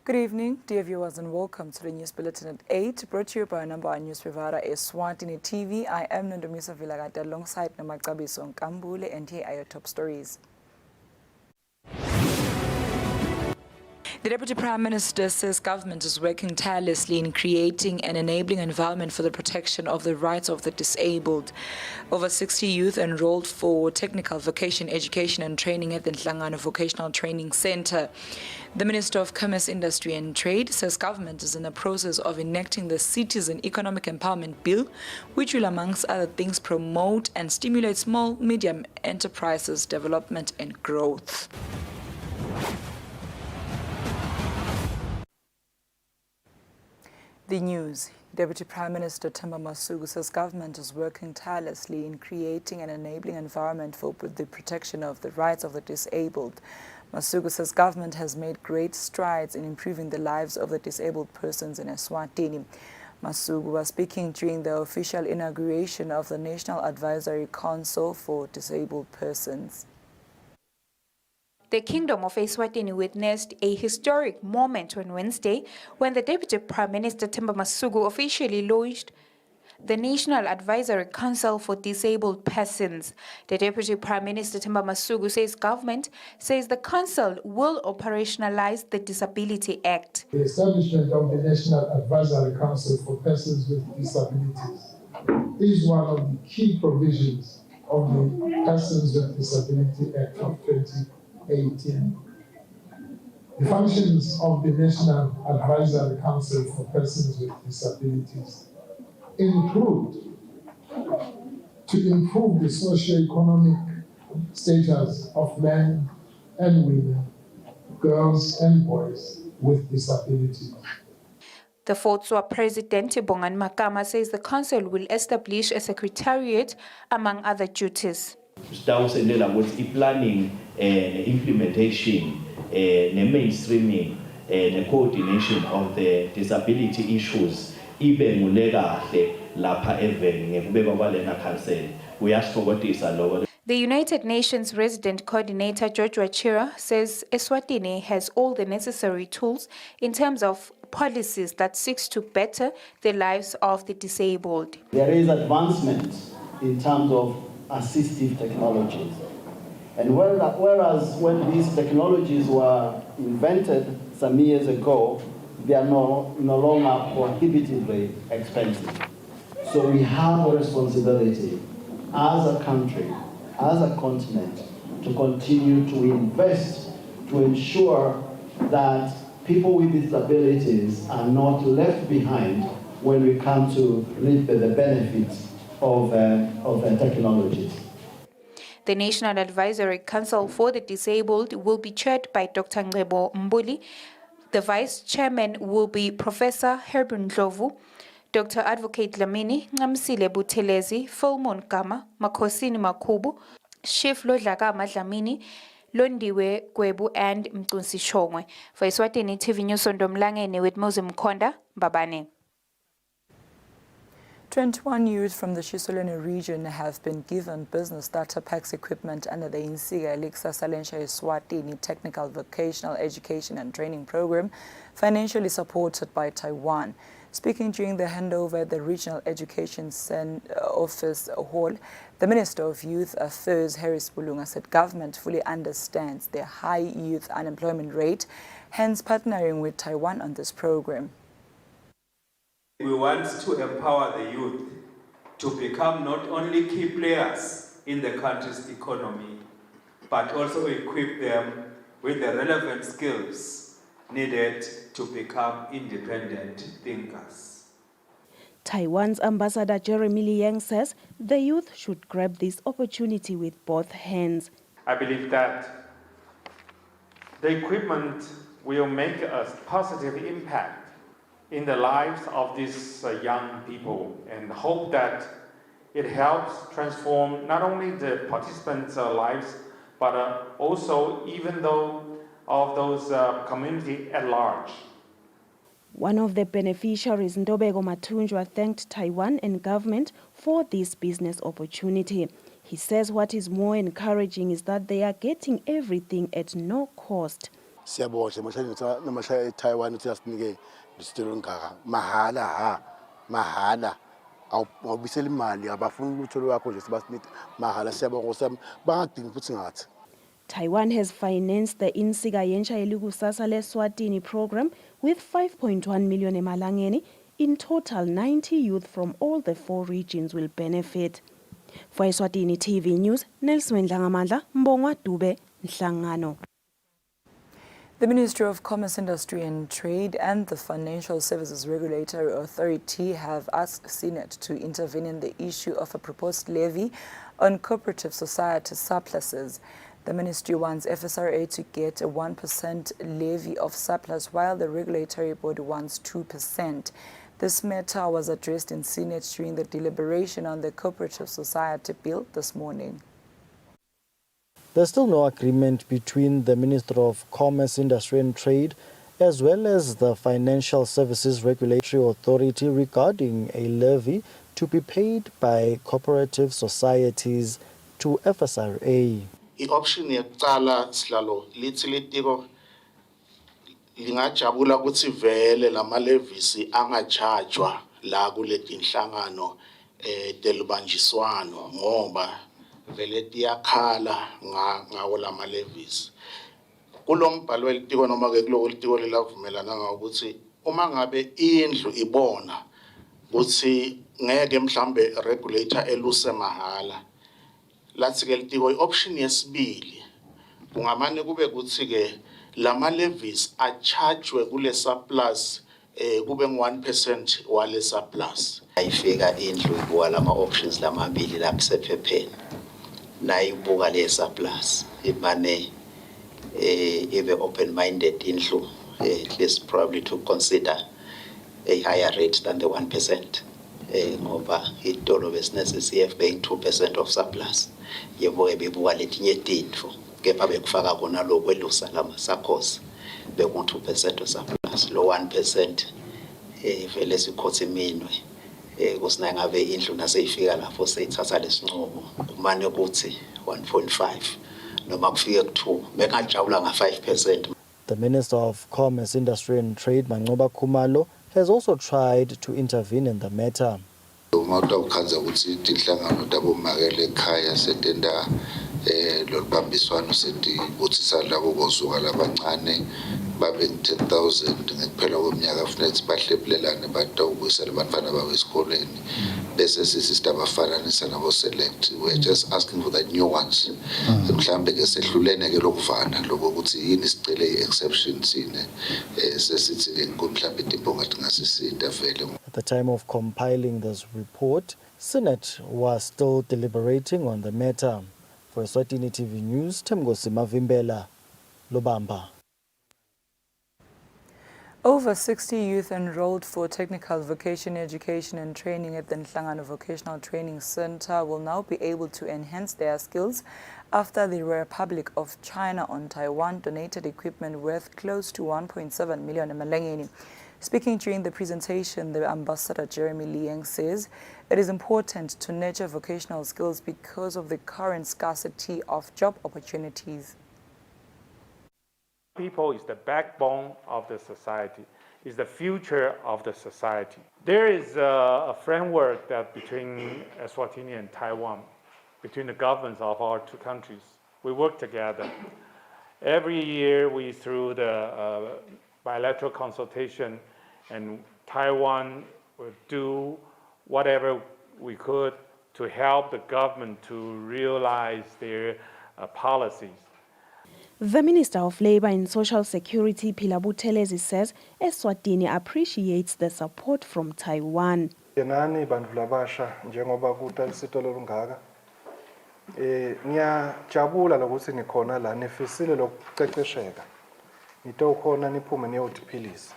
Good evening, dear viewers, and welcome to the News Bulletin at 8, brought to you by our number one news provider, Eswatini TV. I am Nondomisa Vilagate alongside Namakabiso Nkambule, and here are your top stories. The Deputy Prime Minister says government is working tirelessly in creating an enabling environment for the protection of the rights of the disabled. Over 60 youth enrolled for technical vocation education and training at the Nhlangano Vocational Training Center. The Minister of Commerce, Industry and Trade says government is in the process of enacting the Citizen Economic Empowerment Bill, which will, amongst other things, promote and stimulate small, medium enterprises development and growth. The news. Deputy Prime Minister Themba Masuku says government is working tirelessly in creating an enabling environment for the protection of the rights of the disabled. Masuku says government has made great strides in improving the lives of the disabled persons in Eswatini. Masuku was speaking during the official inauguration of the National Advisory Council for Disabled Persons. The Kingdom of Eswatini witnessed a historic moment on Wednesday when the Deputy Prime Minister Themba Masuku officially launched the National Advisory Council for Disabled Persons. The Deputy Prime Minister Themba Masuku says government says the council will operationalize the Disability Act. The establishment of the National Advisory Council for Persons with Disabilities is one of the key provisions of the Persons with Disability Act of 2018. The functions of the National Advisory Council for Persons with Disabilities include to improve the socio-economic status of men and women, girls and boys with disabilities. The Fotswa President Bongan Makama says the council will establish a secretariat among other duties. Planning, implementation, mainstreaming, coordination of the disability issues. The United Nations resident coordinator George Wachira says Eswatini has all the necessary tools in terms of policies that seeks to better the lives of the disabled. There is advancement in terms of assistive technologies. And whereas when these technologies were invented some years ago, they are no longer prohibitively expensive. So we have a responsibility as a country, as a continent, to continue to invest to ensure that people with disabilities are not left behind when we come to reap the benefits of technologies. The National Advisory Council for the Disabled will be chaired by Dr. Ngebo Mbuli. The Vice Chairman will be Professor Herbert Ndlovu, Dr. Advocate Lamini Ngamsile Buthelezi, Philmon Kama, Makhosini Makubu, Chief Lodlakama Dlamini, Londiwe Kwebu, and Mtunsi Shongwe. For Eswatini TV News on Domlangeni with Moses Mkonda, Babane. 21 youth from the Shisolweni region have been given business starter packs equipment under the Insiga Elixa Salensha Eswatini Technical Vocational Education and Training Program, financially supported by Taiwan. Speaking during the handover at the Regional Education Office Hall, the Minister of Youth Affairs, Harris Bulunga, said government fully understands the high youth unemployment rate, hence partnering with Taiwan on this program. We want to empower the youth to become not only key players in the country's economy, but also equip them with the relevant skills needed to become independent thinkers. Taiwan's Ambassador Jeremy Liang says the youth should grab this opportunity with both hands. I believe that the equipment will make a positive impact in the lives of these young people, and hope that it helps transform not only the participants' lives, but also even though of those community at large. One of the beneficiaries, Ndobego Matunjwa, thanked Taiwan and government for this business opportunity. He says what is more encouraging is that they are getting everything at no cost. Siyabonga mashaya Taiwan uthi asinike isitolo ngaka mahala mahala awubisela imali abafuna ukuthi wakho nje sibasinike mahala siyabonga bangadingi futhi ngathi. Taiwan has financed the Insika Yensha Elikusasa Eswatini program with 5.1 million emalangeni. In total, 90 youth from all the 4 regions will benefit. For Eswatini TV News, Nelson Ngamandla, Mbongwa Dube, Nhlangano. The Ministry of Commerce, Industry and Trade and the Financial Services Regulatory Authority have asked Senate to intervene in the issue of a proposed levy on cooperative society surpluses. The ministry wants FSRA to get a 1% levy of surplus, while the regulatory body wants 2%. This matter was addressed in Senate during the deliberation on the Cooperative Society Bill this morning. There's still no agreement between the Minister of Commerce, Industry and Trade as well as the Financial Services Regulatory Authority regarding a levy to be paid by cooperative societies to FSRA. I-option yokuqala sihlalo lithi litiko lingajabula ukuthi vele lama levies angachajwa la kuleti inhlangano telibanjiswano ngoba vele tiyakhala ngawo lama levies. Kulombhalo welitiko noma ke kuloko litiko lelavumelana ukuthi uma ngabe indlu ibona ukuthi ngeke mhlambe regulator eluse mahala lathi ke litiko i-option yesibili kungamane kube kuthi ke lama levies achajwe kule surplus kube ngu1% wale surplus. Ayifika indlu ibuka lama options lamabili lapha sephepheni nayibuka le surplus imane ibe open minded indlu at least probably to consider a higher rate than the 1%. Ngoba itolo business is paying 2% of surplus. Yebo bebuka letinye tintfo kepha bekufaka kona lokwelusa lama sakhos beku 2% of surplus lo 1% vele sikhothe iminwe kusina ngabe indlu naseyifika lapho seyithatha lesinqumo kumane ukuthi 1.5 noma kufike ku2 bekajabula nga 5%. The Minister of Commerce, Industry and Trade, Mancoba Khumalo, has also tried to intervene in the matter. Ukhanza ukuthi inhlangano tabomakele ekhaya setenda lolibambiswano sethi uthi salabo bozuka labancane babe 10,000 ngekuphela kweminyaka kufanele bahlephulelane batawubuyisela abantwana babo esikoleni bese sisista bafananisa nabo select. We're just asking for the new ones. Mhlambe ke sehlulene ke lokuvana lokuthi yini sicele exceptions ine sesithi ke mhlambe impimbo ngathi ngasisinda vele. At the time of compiling this report, Senate was still deliberating on the matter. For Eswatini TV News, Temgosi Mavimbela, Lobamba. Over 60 youth enrolled for technical vocation education and training at the Nhlangano Vocational Training Center will now be able to enhance their skills after the Republic of China on Taiwan donated equipment worth close to 1.7 million emalangeni. Speaking during the presentation, the Ambassador Jeremy Liang says it is important to nurture vocational skills because of the current scarcity of job opportunities. People is the backbone of the society, is the future of the society. There is a framework that between Eswatini and Taiwan, between the governments of our two countries, we work together. Every year we, through the bilateral consultation, and Taiwan will do whatever we could to help the government to realize their policies. The Minister of Labour and Social Security, Phila Buthelezi, says Eswatini appreciates the support from Taiwan. Yenani bantu labasha njengoba kutalisitolo lungaka ngiyajabula lokuthi nikhona la nifisile lokucecesheka nitokhona niphume niyotiphilisa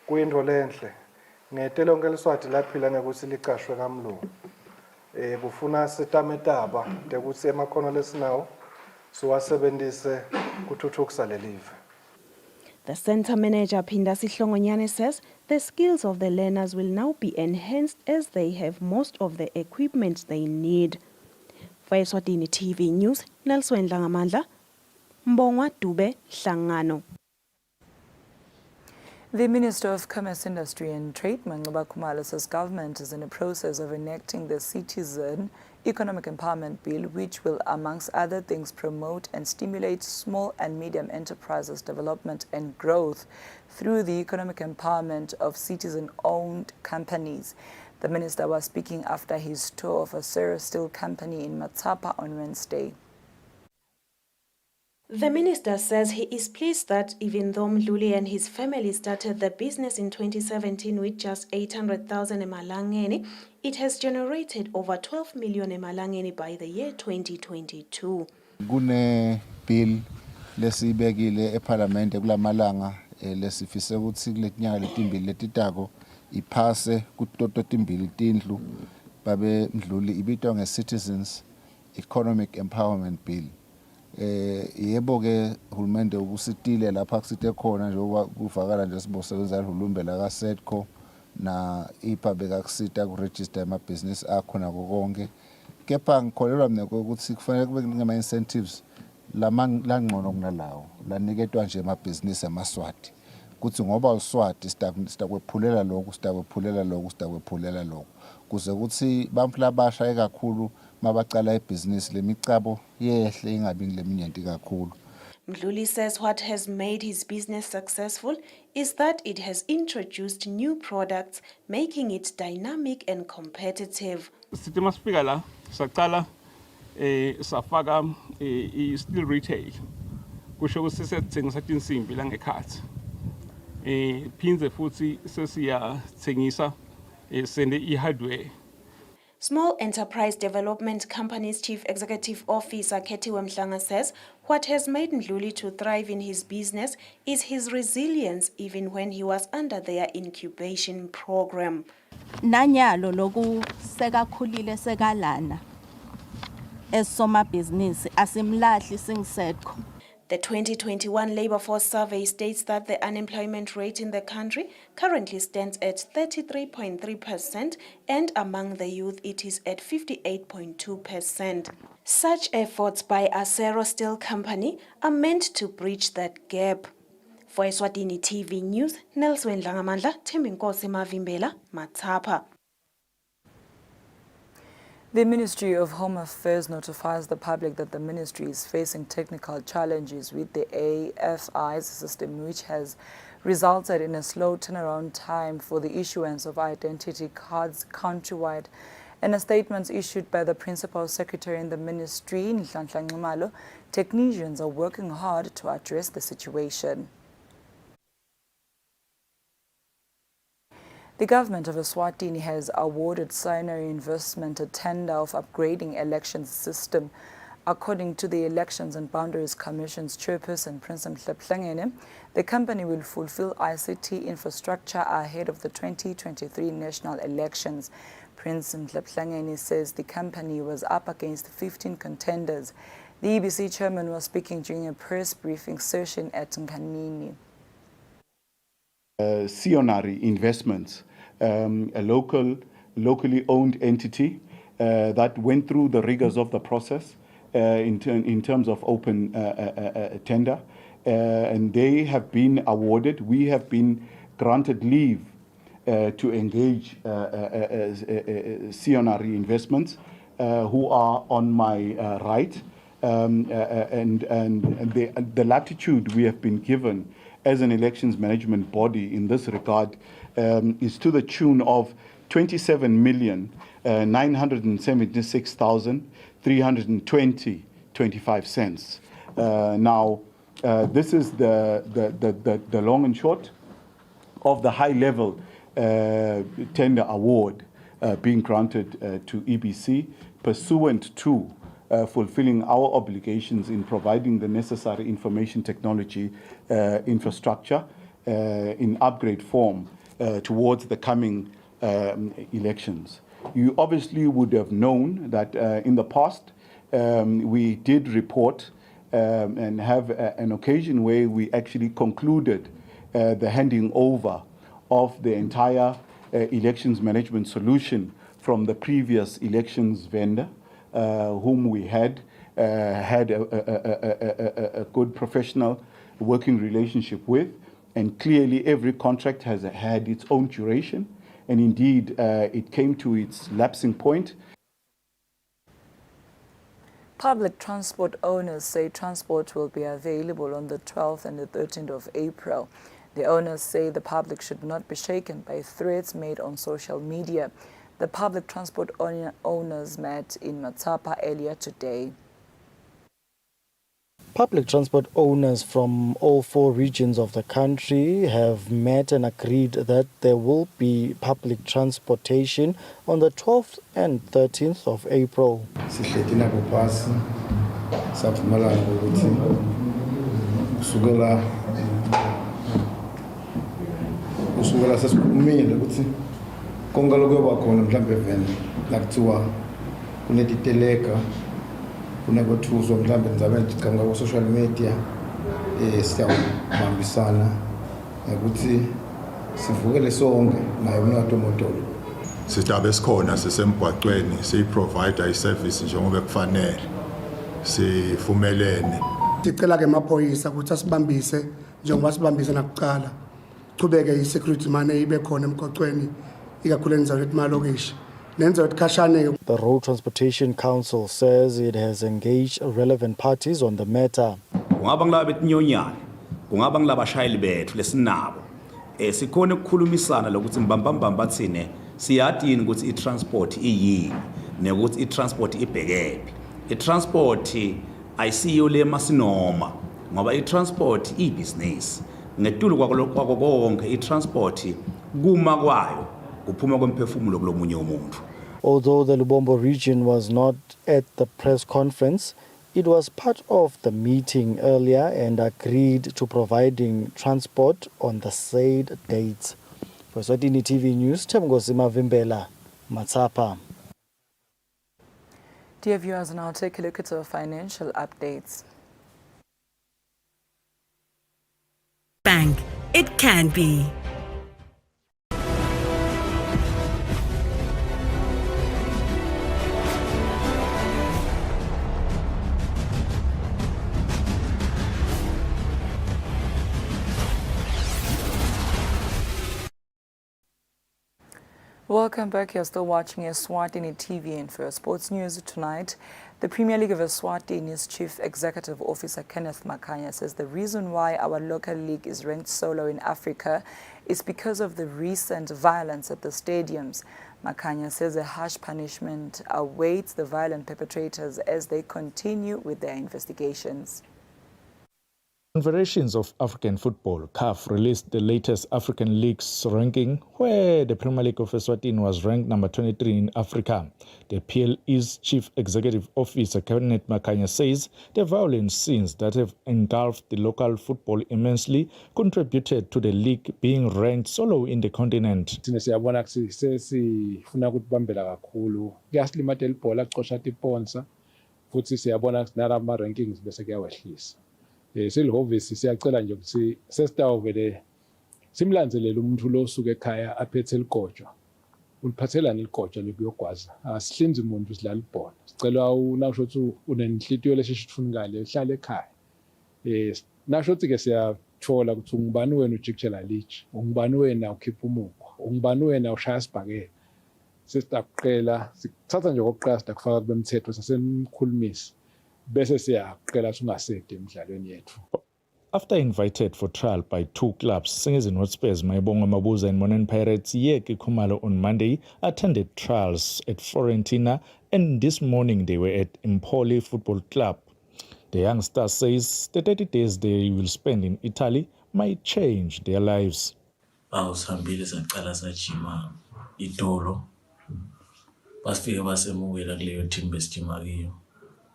kuyinto lenhle ngetele lonke leswathi laphila ngekuthi licashwe kamlungu kufuna sitametaba ukuthi emakhono lesinawo siwasebenzise kuthuthukisa lelive. The center manager Phinda Sihlongonyane says the skills of the learners will now be enhanced as they have most of the equipment they need. For Eswatini TV News, Nelson Ngamandla, Mbongwa Dube, Nhlangano. The Minister of Commerce, Industry and Trade, Mangoba Khumalo, says government is in the process of enacting the Citizen Economic Empowerment Bill, which will, amongst other things, promote and stimulate small and medium enterprises development and growth through the economic empowerment of citizen-owned companies. The minister was speaking after his tour of a Serra Steel company in Matsapa on Wednesday. The minister says he is pleased that even though Mdluli and his family started the business in 2017 with just 800,000 emalangeni, it has generated over 12 million emalangeni by the year 2022. Kune bill lesibekile eParliament kulamalanga lesifise ukuthi kuletinyanga letimbili letitako iphase kutoto timbili tindlu babe Mdluli ibitwa nge-Citizens Economic Empowerment Bill. Yebo ke hulumende ubusitile lapha kusithe khona njengoba kuvakala nje sibosebenza uhulumbe la kaSEDCO na ipa bekakusita kuregister amabhizinisi akho nako konke. Kepha ngikholelwa mina ukuthi kufanele kube ngama incentives langcono kunalawo laniketwa nje amabhizinisi amaswati kuthi ngoba uswati sitakwephula lokho kuze ukuthi bantu labasha ekakhulu mabacala ibhizinisi lemicabo yehle ingabi ngileminyenti kakhulu. Mdluli says what has made his business successful is that it has introduced new products, making it dynamic and competitive. Sithi masifika la saqala safaka i-steel retail kusho ukuthi sesithengisa tinsimbi la ngekhathi phinze futhi sesiyathengisa sende i-hardware. Small Enterprise Development Company's Chief Executive Officer Khethiwe Mhlanga says what has made Mdluli to thrive in his business is his resilience even when he was under their incubation program. Nanyalo loku sekakhulile sekalana esoma business asimlahli singisedko. The 2021 Labour Force Survey states that the unemployment rate in the country currently stands at 33.3%, and among the youth it is at 58.2%. Such efforts by a Serra Steel company are meant to bridge that gap. For Eswatini TV News, Nelson Langamandla, Thembinkosi Mavimbela, Matsapa. The Ministry of Home Affairs notifies the public that the ministry is facing technical challenges with the AFI's system, which has resulted in a slow turnaround time for the issuance of identity cards countrywide. In a statement issued by the Principal Secretary in the ministry, Nhlanhla Nxumalo, technicians are working hard to address the situation. The government of Eswatini has awarded Sinary Investment a tender of upgrading elections system. According to the Elections and Boundaries Commission's chairperson, Prince Mhleplengene, the company will fulfill ICT infrastructure ahead of the 2023 national elections. Prince Mhleplengene says the company was up against 15 contenders. The EBC chairman was speaking during a press briefing session at Nganini. Sinary Investments, a locally owned entity that went through the rigors of the process in terms of open tender, and they have been awarded. We have been granted leave to engage Sinary Investments, who are on my right, and the latitude we have been given as an elections management body in this regard is to the tune of 27,976,320.25 cents. Now, this is the long and short of the high-level tender award being granted to EBC pursuant to fulfilling our obligations in providing the necessary information technology infrastructure in upgrade form towards the coming elections. You obviously would have known that in the past we did report and have an occasion where we actually concluded the handing over of the entire elections management solution from the previous elections vendor, whom we had a good professional working relationship with, And clearly, every contract has had its own duration. And indeed, it came to its lapsing point. Public transport owners say transport will be available on the 12th and the 13th of April. The owners say the public should not be shaken by threats made on social media. The public transport owners met in Matsapa earlier today. Public transport owners from all 4 regions of the country have met and agreed that there will be public transportation on the 12th and 13th of April. Kusukela sesikhulumile ukuthi konke lokuyoba khona mhlambe vele la kuthiwa kunetiteleka kunekwethuzwa mhlambe nizabe ngicabanga ku social media siyabambisana ukuthi sivukele sonke naye umnotho omodolo. Sitabe sikhona sisemgwaqweni siyiprovide iservice njengoba kufanele sivumelene. Sicela ke amaphoyisa ukuthi asibambise njengoba sibambise nakuqala. Qhubeke i-security money ibe khona emgwaqweni ikakhulu enzayo etimalokishi. The Road Transportation Council says it has engaged relevant parties on the matter. Kungaba ngilaba betinyonyana, kungaba ngilaba bashayeli bethu lesinabo. Sikhona ukukhulumisana lokuthi mbambamba bathine siyadini ukuthi i-transport iyini nekuthi i-transport ibhekephi. I-transport ayisiyo le masinoma ngoba i-transport i-business. Ngetulu kwako konke i-transport kuma kwayo kuphuma kwemphefumulo kulomunye umuntu. Although the Lubombo region was not at the press conference, it was part of the meeting earlier and agreed to providing transport on the said dates. For Eswatini TV News, Temgosi Mavimbela, Matsapa. Dear viewers, now take a look at our financial updates. Bank, it can be. Welcome back. You're still watching Eswatini TV, and for sports news tonight, the Premier League of Eswatini's Chief Executive Officer Kenneth Makanya says the reason why our local league is ranked so low in Africa is because of the recent violence at the stadiums. Makanya says a harsh punishment awaits the violent perpetrators as they continue with their investigations. Confederations of African Football, CAF, released the latest African Leagues ranking, where the Premier League of Eswatini was ranked number 23 in Africa. The PLE's Chief Executive Officer, Kenneth Makanya, says the violent scenes that have engulfed the local football immensely contributed to the league being ranked so low in the continent. Siyabona sifuna ukubambela kakhulu. Kuyasilimathela ibhola kuqosha iponsa futhi siyabona nalama rankings bese kuyawehlisa. Silhovisi siyacela nje ukuthi sesitawuvele simlanzelele umuntu lo osuka ekhaya aphethe ilikojwa. Uliphathelana ilikojwa lokuyogwaza. Asihlinzi umuntu sidlala ibhola. Sicela unasho ukuthi unenhlitiyo lesisho ufunekile ehlala ekhaya. Nasho ukuthi ke siyathola ukuthi ungubani wena ujikjela leach, ungubani wena ukhipha umukhwa, ungubani wena ushaya isibhakela. Sesitaqela sithatha nje okokuqala sitakufaka kubemthetho sasemkhulumisi. After invited for trial by 2 clubs, Singers in Hotspurs, Maibonga Mabuza and Monen Pirates, Yeki Kumalo on Monday attended trials at Fiorentina, and this morning they were at Empoli Football Club. The youngster says the 30 days they will spend in Italy might change their lives.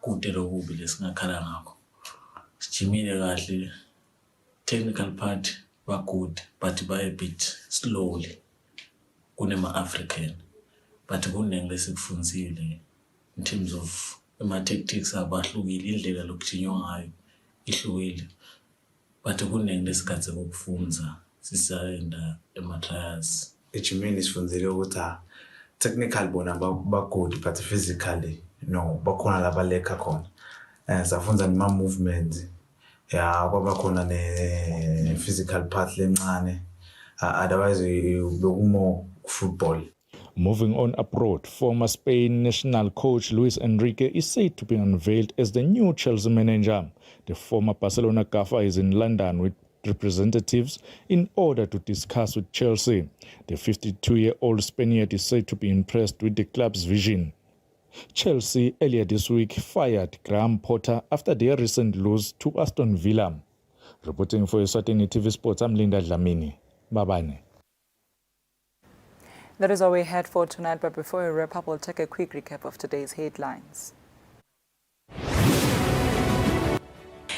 Kutelo kubi lesingakhala ngakho sijimile kahle technical part ba good but by a bit slowly kunema African but kunenge lesikufunzile in terms of ama tactics abahlukile indlela lokujinywa ngayo ihlukile but kunenge lesikhathe kokufunza sisayenda ema trials ejimini sifunzile ukuthi technical bona ba good but physically no bakhona laba lekha khona safunza nima movements ya kwaba khona ne physical part lencane otherwise bekumo football. Moving on abroad, former Spain national coach Luis Enrique is said to be unveiled as the new Chelsea manager. The former Barcelona gaffer is in London with representatives in order to discuss with Chelsea. The 52-year-old Spaniard is said to be impressed with the club's vision. Chelsea earlier this week fired Graham Potter after their recent loss to Aston Villa. Reporting for Eswatini TV Sports, I'm Linda Dlamini. Bye-bye. That is all we had for tonight, but before we wrap up, we'll take a quick recap of today's headlines.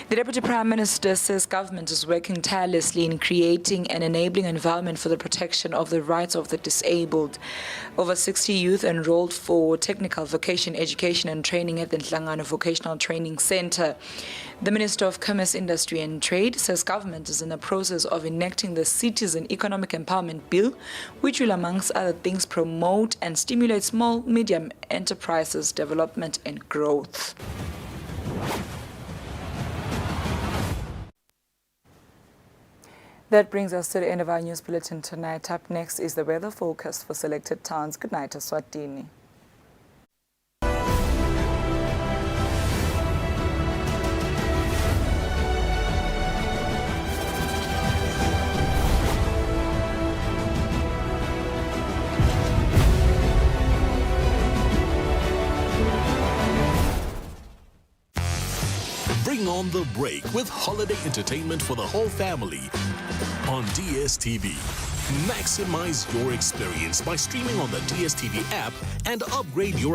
The Deputy Prime Minister says government is working tirelessly in creating an enabling environment for the protection of the rights of the disabled. Over 60 youth enrolled for technical vocation education and training at the Nhlangano Vocational Training Center. The Minister of Commerce, Industry and Trade says government is in the process of enacting the Citizen Economic Empowerment Bill, which will, amongst other things, promote and stimulate small, medium enterprises development and growth. That brings us to the end of our news bulletin tonight. Up next is the weather forecast for selected towns. Good night, Eswatini. Bring on the break with holiday entertainment for the whole family on DSTV. Maximize your experience by streaming on the DSTV app and upgrade your